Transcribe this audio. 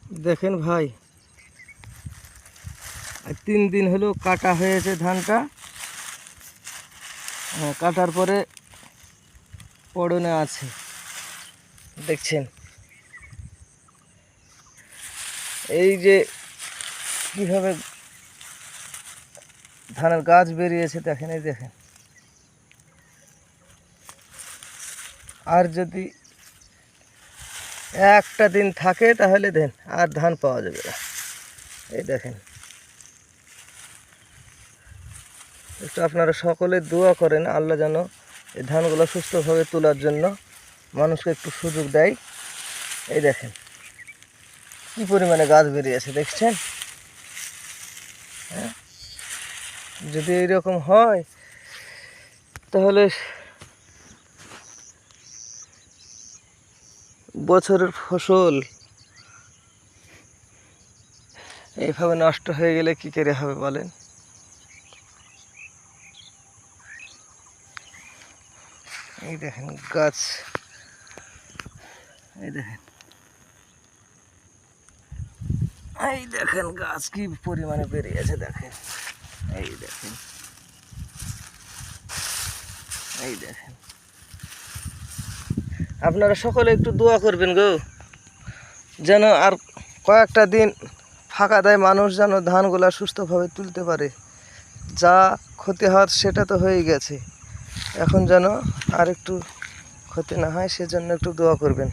দেখেন ভাই, 3 দিন হলো কাটা হয়েছে ধানটা। কাটার পরে পড়নে আছে, দেখছেন। এই যে কিভাবে ধানের গাছ বেরিয়েছে দেখেন, এই দেখেন। আর যদি একটা দিন থাকে তাহলে দেন আর ধান পাওয়া যাবে না। এই দেখেন, একটু আপনারা সকলে দোয়া করেন আল্লাহ যেন এই ধানগুলো সুস্থভাবে তোলার জন্য মানুষকে একটু সুযোগ দেয়। এই দেখেন কি পরিমাণে গাছ বেরিয়েছে, দেখছেন। হ্যাঁ, যদি এইরকম হয় তাহলে বছরের ফসল এইভাবে নষ্ট হয়ে গেলে কি করে হবে বলেন। এই দেখেন গাছ, এই দেখেন, এই দেখেন গাছ কি পরিমাণে বেরিয়েছে দেখেন। এই দেখেন, এই দেখেন। আপনারা সকলে একটু দোয়া করবেন গো, যেন আর কয়েকটা দিন ফাঁকা দেয়, মানুষ যেন ধানগুলা সুস্থভাবে তুলতে পারে। যা ক্ষতি হওয়ার সেটা তো হয়ে গেছে, এখন যেন আর একটু ক্ষতি না হয় সেজন্য একটু দোয়া করবেন।